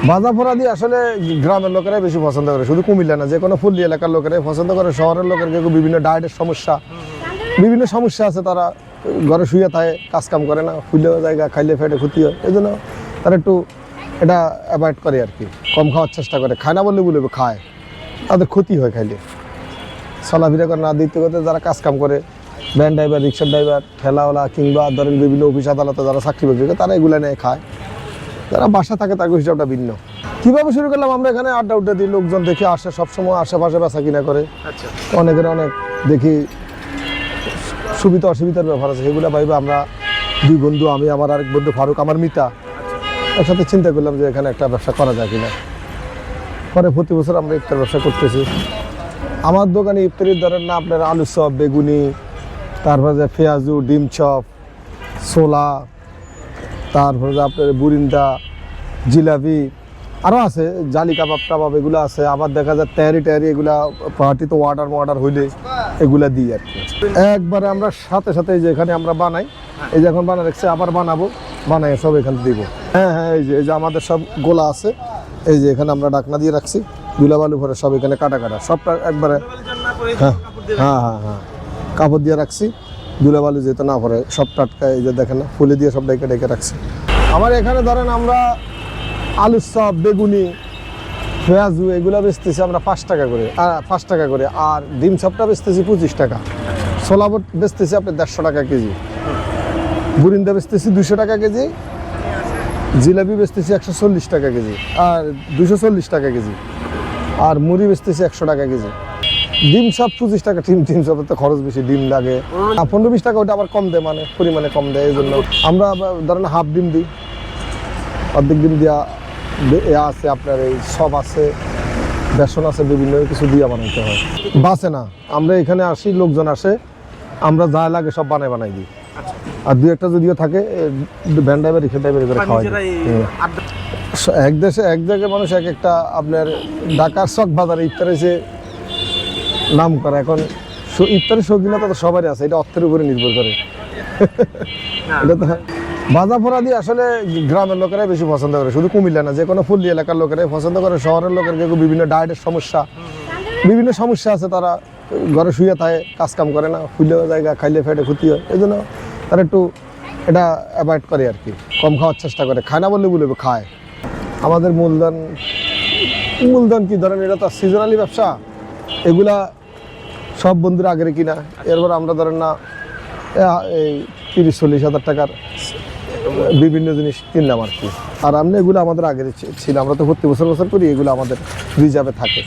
ভাজা পোড়া দিয়ে আসলে গ্রামের লোকেরাই বেশি পছন্দ করে, শুধু কুমিল্লা না, যে কোনো পল্লী এলাকার লোকেরাই পছন্দ করে। শহরের লোকের কেউ বিভিন্ন ডায়েটের সমস্যা, বিভিন্ন সমস্যা আছে, তারা ঘরে শুয়ে থাকে, কাজকাম করে না, ফুলেও জায়গা খাইলে ফেটে ক্ষতি হয়, এই জন্য তারা একটু এটা অ্যাভয়েড করে আর কি, কম খাওয়ার চেষ্টা করে। খায় না বললে বলবে, খায়, তাদের ক্ষতি হয় খাইলে। চলাফেরা করে না দিতে করতে যারা কাজকাম করে, ভ্যান ড্রাইভার, রিক্সার ড্রাইভার, ঠেলাওয়ালা, কিংবা ধরেন বিভিন্ন অফিস আদালতে যারা চাকরি বাকরি করে, তারা এগুলো নিয়ে খায়। যারা বাসা থাকে তার হিসাবটা ভিন্ন। কীভাবে শুরু করলাম, আমরা এখানে আড্ডা উড্ডা দিই, লোকজন দেখি আসে, সবসময় আশেপাশে বেচা কিনা করে। অনেকের অনেক দেখি সুবিধা অসুবিধার ব্যাপার আছে, সেগুলো ভাইবে আমরা দুই বন্ধু, আমি, আমার আরেক বন্ধু ফারুক, আমার মিতা, একসাথে চিন্তা করলাম যে এখানে একটা ব্যবসা করা যায় কিনা। পরে প্রতি বছর আমরা ইফতার ব্যবসা করতেছি। আমার দোকানে ইফতারির ধরেন না আপনার আলু চপ, বেগুনি, তারপরে যে পেঁয়াজু, ডিম চপ, ছোলা, তারপরে যে আপনার বুরিন্দা, জিলাপি, আরও আছে, জালি কাবাব টাবাব, এগুলো আছে। আবার দেখা যায় ট্যারি এগুলা পার্টিতে অর্ডার হইলে এগুলা দিই আর কি। একবারে আমরা সাথে সাথে এই যে এখানে আমরা বানাই, এই যে এখন বানা রাখছি, আবার বানাবো, বানাই সব এখানে দিব। হ্যাঁ, এই যে আমাদের সব গোলা আছে, এই যে এখানে আমরা ঢাকনা দিয়ে রাখছি, দুলাবালু ভরে সব এখানে কাটা সবটা একবারে। হ্যাঁ, কাপড় দিয়ে রাখছি, দুলাবালু যেহেতু না ভরে, সব টাটকা। এই যে দেখেন না, ফুলে দিয়ে সব ডেকে রাখছি। আমার এখানে ধরেন আমরা আলুর চপ, বেগুনি, পেঁয়াজু এগুলো বেচতেছি আমরা 5 টাকা করে, আর ডিম চপটা বেচতেছি 25 টাকা, ছোলা বেচতেছি আপনার 150 টাকা কেজি, বুরিন্দা বেচতেছি 200 টাকা কেজি, জিলাপি বেচতেছি 140 টাকা কেজি আর 240 টাকা কেজি, আর মুড়ি বেচতেছি 100 টাকা কেজি। ডিম চপ 25 টাকা, ডিম চপের তো খরচ বেশি, ডিম লাগে 15-20 টাকা, ওটা আবার কম দেয়, মানে পরিমাণে কম দেয়। এই জন্য আমরা ধরেন হাফ ডিম দিই, অর্ধেক ডিম দেওয়া আছে, আপনার এই সব আছে, বেসন আছে, বিভিন্ন কিছু দিয়ে বানাইতে হয়। বাসে না, আমরা এখানে আসি, লোকজন আসে, আমরা যা লাগে সব বানাই দিই। আর দুই একটা যদিও থাকে, ভ্যান ড্রাইভার, রিক্সা ড্রাইভার করে খাওয়াই। এক দেশে এক জায়গায় মানুষ এক একটা, আপনার ঢাকার চক বাজারে ইফতারে যে নাম করা, এখন ইফতারের শৌখিনতা তো সবারই আছে, এটা অর্থের উপরে নির্ভর করে। এটা তো ভাজা পোড়া দিয়ে আসলে গ্রামের লোকেরাই বেশি পছন্দ করে, শুধু কুমিল্লা না, যে কোনো পল্লী এলাকার লোকেরাই পছন্দ করে। শহরের লোকের কেউ বিভিন্ন ডায়েটের সমস্যা, বিভিন্ন সমস্যা আছে, তারা ঘরে শুয়ে থাকে, কাজকাম করে না, ফুলেও জায়গা খাইলে ফেটে ক্ষতি হয়, এই জন্য তারা একটু এটা অ্যাভয়েড করে আর কি, কম খাওয়ার চেষ্টা করে। খায় না বললে বলবে, খায়। আমাদের মূলধন কি ধরেন, এটা তো সিজনালি ব্যবসা, এগুলা সব বন্ধুরা আগের কিনা, এরপর আমরা ধরেন না এই 30-40 হাজার টাকার বিভিন্ন জিনিস কিনলাম আর কি। আর আমরা এগুলো আমাদের আগের ছিল, আমরা তো প্রতি বছর করি, এগুলো আমাদের রিজার্ভে থাকে।